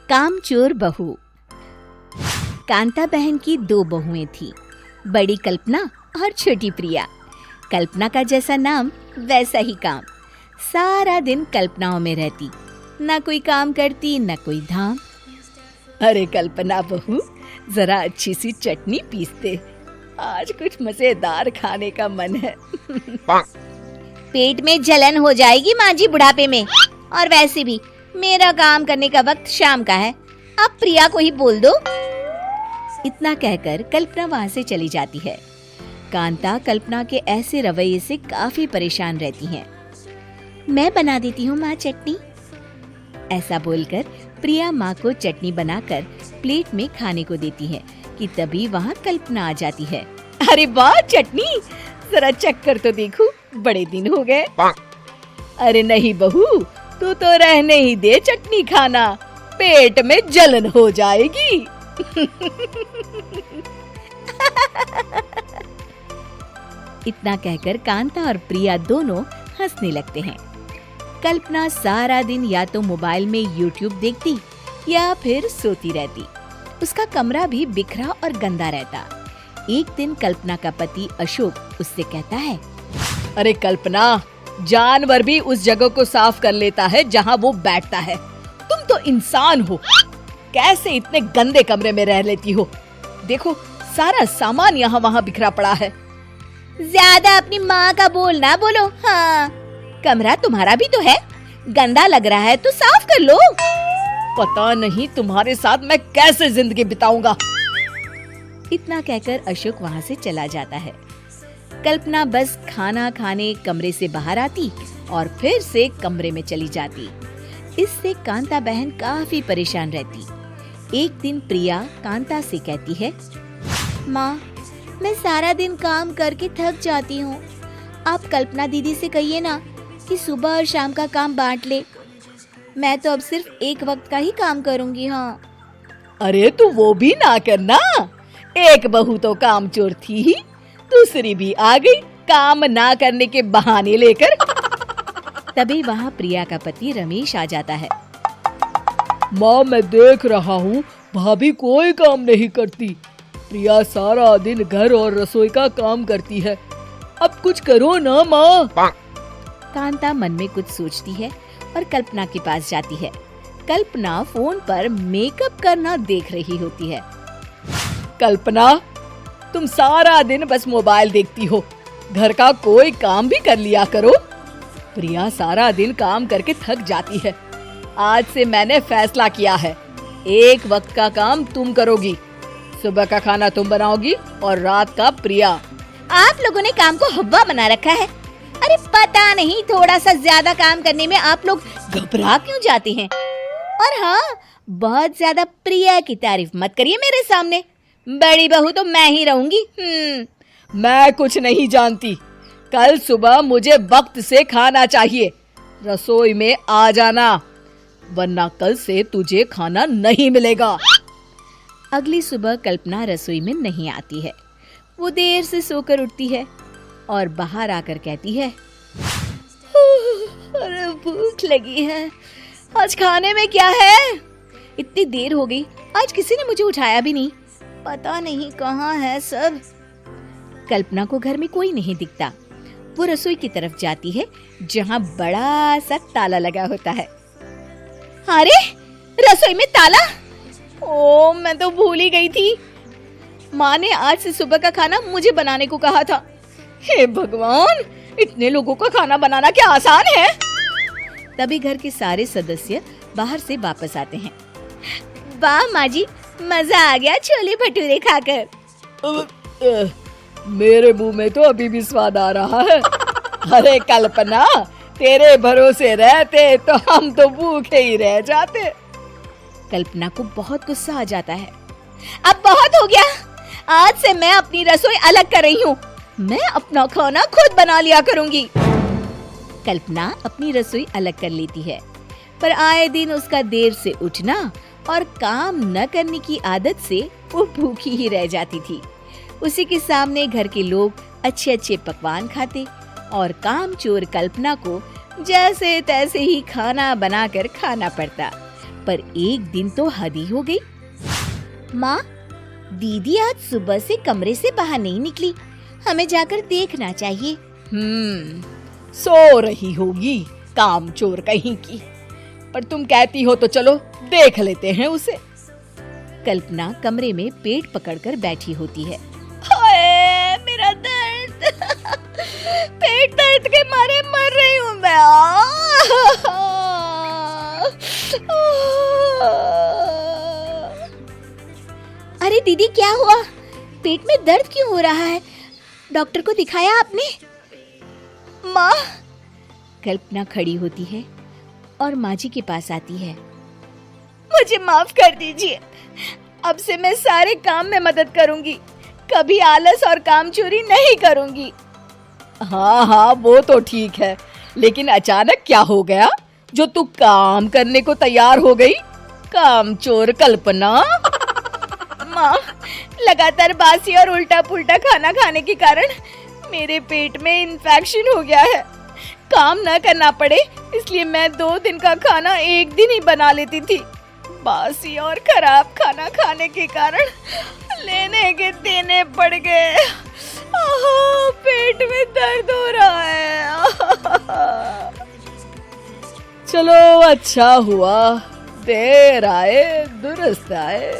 कामचोर बहू। कांता बहन की 2 बहुएं थी, बड़ी कल्पना और छोटी प्रिया। कल्पना का जैसा नाम वैसा ही काम। सारा दिन कल्पनाओं में रहती, ना कोई काम करती न कोई धाम। अरे कल्पना बहू, जरा अच्छी सी चटनी पीसते, आज कुछ मजेदार खाने का मन है। पेट में जलन हो जाएगी माँ जी बुढ़ापे में, और वैसे भी मेरा काम करने का वक्त शाम का है, अब प्रिया को ही बोल दो। इतना कहकर कल्पना वहाँ से चली जाती है। कांता कल्पना के ऐसे रवैये से काफी परेशान रहती हैं। मैं बना देती हूँ माँ चटनी, ऐसा बोलकर प्रिया माँ को चटनी बनाकर प्लेट में खाने को देती है कि तभी वहाँ कल्पना आ जाती है। अरे वाह चटनी, जरा चख कर तो देखूं, बड़े दिन हो गए। अरे नहीं बहू, तू तो रहने ही दे चटनी खाना, पेट में जलन हो जाएगी। इतना कहकर कांता और प्रिया दोनों हंसने लगते हैं। कल्पना सारा दिन या तो मोबाइल में YouTube देखती या फिर सोती रहती। उसका कमरा भी बिखरा और गंदा रहता। एक दिन कल्पना का पति अशोक उससे कहता है, अरे कल्पना, जानवर भी उस जगह को साफ कर लेता है जहाँ वो बैठता है, तुम तो इंसान हो, कैसे इतने गंदे कमरे में रह लेती हो? देखो सारा सामान यहाँ वहाँ बिखरा पड़ा है। ज्यादा अपनी माँ का बोल ना बोलो। हाँ, कमरा तुम्हारा भी तो है, गंदा लग रहा है तो साफ कर लो। पता नहीं तुम्हारे साथ मैं कैसे जिंदगी बिताऊंगा। इतना कहकर अशोक वहाँ से चला जाता है। कल्पना बस खाना खाने कमरे से बाहर आती और फिर से कमरे में चली जाती। इससे कांता बहन काफी परेशान रहती। एक दिन प्रिया कांता से कहती है, माँ, मैं सारा दिन काम करके थक जाती हूँ, आप कल्पना दीदी से कहिए ना कि सुबह और शाम का काम बांट ले। मैं तो अब सिर्फ एक वक्त का ही काम करूँगी। हाँ। अरे तू वो भी ना करना, एक बहू तो कामचोर थी ही, दूसरी भी आ गई काम ना करने के बहाने लेकर। तभी वहाँ प्रिया का पति रमेश आ जाता है। माँ, मैं देख रहा हूँ भाभी कोई काम नहीं करती, प्रिया सारा दिन घर और रसोई का काम करती है, अब कुछ करो ना माँ। कांता मन में कुछ सोचती है और कल्पना के पास जाती है। कल्पना फोन पर मेकअप करना देख रही होती है। कल्पना, तुम सारा दिन बस मोबाइल देखती हो, घर का कोई काम भी कर लिया करो। प्रिया सारा दिन काम करके थक जाती है। आज से मैंने फैसला किया है, एक वक्त का काम तुम करोगी, सुबह का खाना तुम बनाओगी और रात का प्रिया। आप लोगों ने काम को हव्वा बना रखा है। अरे पता नहीं थोड़ा सा ज्यादा काम करने में आप लोग घबरा क्यों जाते हैं। और हाँ, बहुत ज्यादा प्रिया की तारीफ मत करिए मेरे सामने, बड़ी बहू तो मैं ही रहूंगी। मैं कुछ नहीं जानती, कल सुबह मुझे वक्त से खाना चाहिए, रसोई में आ जाना, वरना कल से तुझे खाना नहीं मिलेगा। अगली सुबह कल्पना रसोई में नहीं आती है। वो देर से सोकर उठती है और बाहर आकर कहती है, अरे भूख लगी है, आज खाने में क्या है? इतनी देर हो गई, आज किसी ने मुझे उठाया भी नहीं, पता नहीं कहाँ है सब। कल्पना को घर में कोई नहीं दिखता। वो रसोई की तरफ जाती है जहाँ बड़ा सा ताला लगा होता है। अरे रसोई में ताला? ओ, मैं तो भूल ही गई थी। माँ ने आज से सुबह का खाना मुझे बनाने को कहा था। हे भगवान, इतने लोगों का खाना बनाना क्या आसान है? तभी घर के सारे सदस्य बाहर से वापस आते हैं। वाह माँ जी, मजा आ गया छोले भटूरे खाकर। मेरे मुंह में तो अभी भी स्वाद आ रहा है। अरे कल्पना, तेरे भरोसे रहते तो हम तो भूखे ही रह जाते। कल्पना को बहुत गुस्सा आ जाता है। अब बहुत हो गया, आज से मैं अपनी रसोई अलग कर रही हूँ, मैं अपना खाना खुद बना लिया करूँगी। कल्पना अपनी रसोई अलग कर लेती है, पर आए दिन उसका देर से उठना और काम न करने की आदत से वो भूखी ही रह जाती थी। उसी के सामने घर के लोग अच्छे अच्छे पकवान खाते और कामचोर कल्पना को जैसे तैसे ही खाना बनाकर खाना पड़ता। पर एक दिन तो हद ही हो गई। माँ, दीदी आज सुबह से कमरे से बाहर नहीं निकली, हमें जाकर देखना चाहिए। सो रही होगी कामचोर कहीं की, पर तुम कहती हो तो चलो देख लेते हैं उसे। कल्पना कमरे में पेट पकड़कर बैठी होती है। हाय, मेरा दर्द पेट दर्द के मारे मर रही हूँ मैं। अरे दीदी, क्या हुआ? पेट में दर्द क्यों हो रहा है? डॉक्टर को दिखाया आपने? माँ। कल्पना खड़ी होती है और माँ जी के पास आती है। मुझे माफ कर दीजिए, अब से मैं सारे काम में मदद करूंगी, कभी आलस और काम चोरी नहीं करूंगी। हाँ, वो तो ठीक है, लेकिन अचानक क्या हो गया जो तू काम करने को तैयार हो गई? कामचोर कल्पना। माँ, लगातार बासी और उल्टा पुल्टा खाना खाने के कारण मेरे पेट में इन्फेक्शन हो गया है। काम न करना पड़े इसलिए मैं 2 दिन का खाना एक दिन ही बना लेती थी। बासी और खराब खाना खाने के कारण लेने के देने पड़ गए। पेट में दर्द हो रहा है। चलो अच्छा हुआ, देर आए दुरुस्त आए।